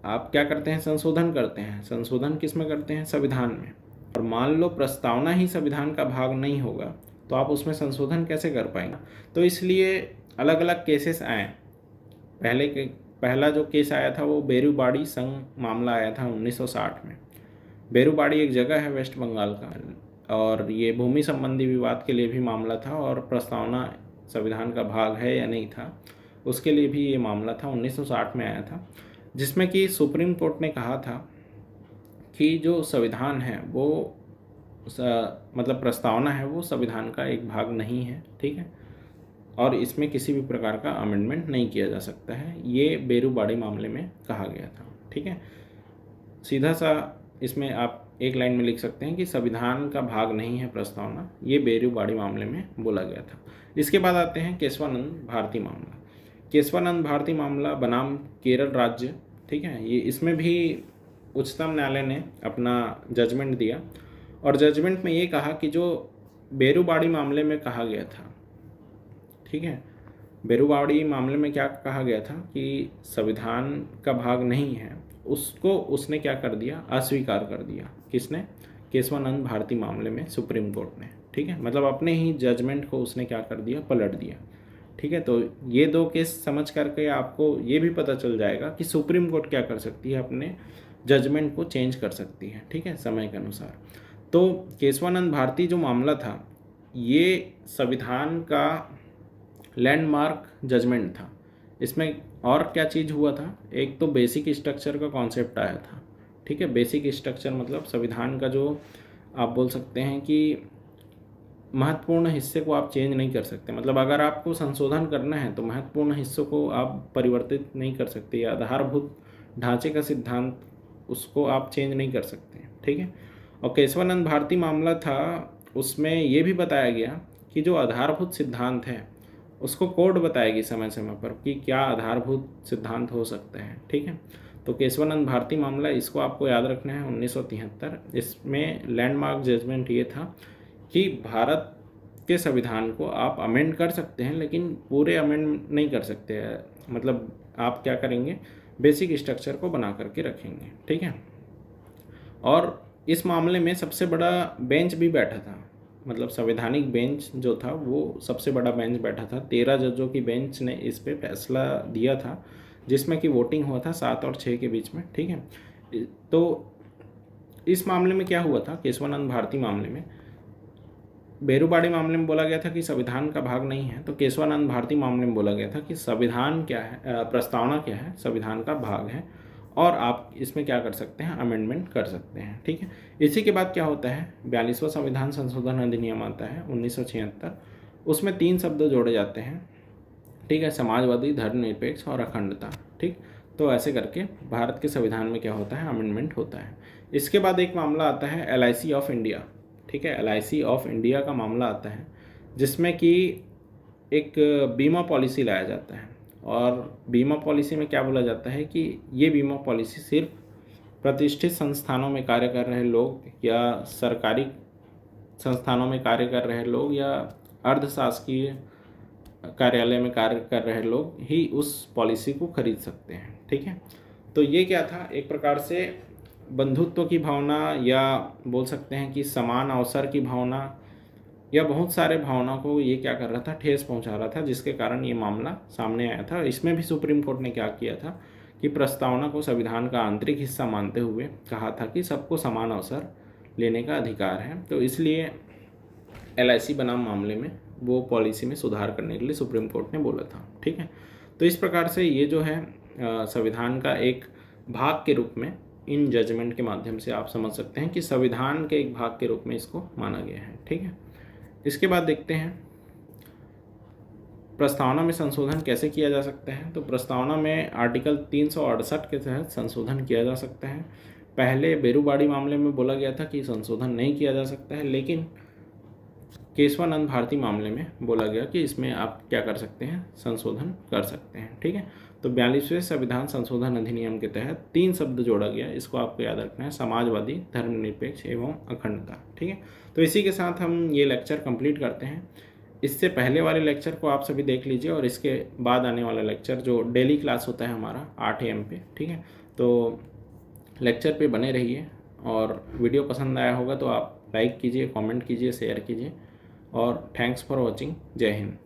आप क्या करते हैं, संशोधन करते हैं। संशोधन किस में करते हैं, संविधान में। और मान लो प्रस्तावना ही संविधान का भाग नहीं होगा तो आप उसमें संशोधन कैसे कर पाएंगे। तो इसलिए अलग अलग केसेस आए। पहला जो केस आया था वो बेरुबाड़ी संघ मामला आया था 1960 में। बेरुबाड़ी एक जगह है वेस्ट बंगाल का, और ये भूमि संबंधी विवाद के लिए भी मामला था, और प्रस्तावना संविधान का भाग है या नहीं था उसके लिए भी ये मामला था। 1960 में आया था, जिसमें कि सुप्रीम कोर्ट ने कहा था कि जो संविधान है वो मतलब प्रस्तावना है वो संविधान का एक भाग नहीं है, ठीक है, और इसमें किसी भी प्रकार का अमेंडमेंट नहीं किया जा सकता है। ये बेरुबाड़ी मामले में कहा गया था, ठीक है। सीधा सा इसमें आप एक लाइन में लिख सकते हैं कि संविधान का भाग नहीं है प्रस्तावना, ये बेरुबाड़ी मामले में बोला गया था। इसके बाद आते हैं केशवानंद भारती मामला। केशवानंद भारती मामला बनाम केरल राज्य, ठीक है। ये इसमें भी उच्चतम न्यायालय ने अपना जजमेंट दिया, और जजमेंट में ये कहा कि जो बेरुबाड़ी मामले में कहा गया था, ठीक है, बेरुबाड़ी मामले में क्या कहा गया था कि संविधान का भाग नहीं है, उसको उसने क्या कर दिया, अस्वीकार कर दिया। किसने, केशवानंद भारती मामले में सुप्रीम कोर्ट ने, ठीक है, मतलब अपने ही जजमेंट को उसने क्या कर दिया, पलट दिया, ठीक है। तो ये दो केस समझ करके आपको ये भी पता चल जाएगा कि सुप्रीम कोर्ट क्या कर सकती है, अपने जजमेंट को चेंज कर सकती है, ठीक है, समय के अनुसार। तो केशवानंद भारती जो मामला था ये संविधान का लैंडमार्क जजमेंट था। इसमें और क्या चीज़ हुआ था, एक तो बेसिक स्ट्रक्चर का कॉन्सेप्ट आया था, ठीक है। बेसिक स्ट्रक्चर मतलब संविधान का जो आप बोल सकते हैं कि महत्वपूर्ण हिस्से को आप चेंज नहीं कर सकते। मतलब अगर आपको संशोधन करना है तो महत्वपूर्ण हिस्सों को आप परिवर्तित नहीं कर सकते, या आधारभूत ढांचे का सिद्धांत उसको आप चेंज नहीं कर सकते, ठीक है। और केशवानंद भारती मामला था, उसमें ये भी बताया गया कि जो आधारभूत सिद्धांत है उसको कोर्ट बताएगी समय समय पर कि क्या आधारभूत सिद्धांत हो सकते हैं, ठीक है। तो केशवानंद भारती मामला, इसको आपको याद रखना है, 1973। इसमें लैंडमार्क जजमेंट ये था कि भारत के संविधान को आप अमेंड कर सकते हैं लेकिन पूरे अमेंड नहीं कर सकते हैं। मतलब आप क्या करेंगे, बेसिक स्ट्रक्चर को बना करके रखेंगे, ठीक है। और इस मामले में सबसे बड़ा बेंच भी बैठा था, मतलब संवैधानिक बेंच जो था वो सबसे बड़ा बेंच बैठा था। 13 जजों की बेंच ने इस पे फैसला दिया था, जिसमें कि वोटिंग हुआ था 7 और 6 के बीच में, ठीक है। तो इस मामले में क्या हुआ था, केशवानंद भारती मामले में, बेरुबाड़ी मामले में बोला गया था कि संविधान का भाग नहीं है, तो केशवानंद भारती मामले में बोला गया था कि संविधान क्या है, प्रस्तावना क्या है, संविधान का भाग है, और आप इसमें क्या कर सकते हैं, अमेंडमेंट कर सकते हैं, ठीक है। इसी के बाद क्या होता है, 42वां संविधान संशोधन अधिनियम आता है 1976। उसमें 3 शब्द जोड़े जाते हैं, ठीक है, समाजवादी, धर्मनिरपेक्ष और अखंडता, ठीक। तो ऐसे करके भारत के संविधान में क्या होता है, अमेंडमेंट होता है। इसके बाद एक मामला आता है LIC ऑफ इंडिया, ठीक है, LIC ऑफ इंडिया का मामला आता है, जिसमें कि एक बीमा पॉलिसी लाया जाता है। और बीमा पॉलिसी में क्या बोला जाता है कि ये बीमा पॉलिसी सिर्फ प्रतिष्ठित संस्थानों में कार्य कर रहे लोग, या सरकारी संस्थानों में कार्य कर रहे लोग, या अर्धशासकीय कार्यालय में कार्य कर रहे लोग ही उस पॉलिसी को खरीद सकते हैं, ठीक है। तो ये क्या था, एक प्रकार से बंधुत्व की भावना, या बोल सकते हैं कि समान अवसर की भावना, या बहुत सारे भावना को ये क्या कर रहा था, ठेस पहुंचा रहा था, जिसके कारण ये मामला सामने आया था। इसमें भी सुप्रीम कोर्ट ने क्या किया था कि प्रस्तावना को संविधान का आंतरिक हिस्सा मानते हुए कहा था कि सबको समान अवसर लेने का अधिकार है। तो इसलिए LIC बनाम मामले में वो पॉलिसी में सुधार करने के लिए सुप्रीम कोर्ट ने बोला था, ठीक है। तो इस प्रकार से ये जो है संविधान का एक भाग के रूप में, इन जजमेंट के माध्यम से आप समझ सकते हैं कि संविधान के एक भाग के रूप में इसको माना गया है, ठीक है। इसके बाद देखते हैं प्रस्तावना में संशोधन कैसे किया जा सकता है। तो प्रस्तावना में आर्टिकल 368 के तहत संशोधन किया जा सकता है। पहले बेरुबाड़ी मामले में बोला गया था कि संशोधन नहीं किया जा सकता है, लेकिन केशवानंद भारती मामले में बोला गया कि इसमें आप क्या कर सकते हैं, संशोधन कर सकते हैं, ठीक है। तो 42वें संविधान संशोधन अधिनियम के तहत 3 शब्द जोड़ा गया, इसको आपको याद रखना है, समाजवादी, धर्मनिरपेक्ष एवं अखंडता, ठीक है। तो इसी के साथ हम ये लेक्चर कंप्लीट करते हैं। इससे पहले वाले लेक्चर को आप सभी देख लीजिए और इसके बाद आने वाला लेक्चर जो डेली क्लास होता है हमारा 8 AM पे, ठीक है। तो लेक्चर पे बने रहिए और वीडियो पसंद आया होगा तो आप लाइक कीजिए, कमेंट कीजिए, शेयर कीजिए और थैंक्स फॉर वॉचिंग। जय हिंद।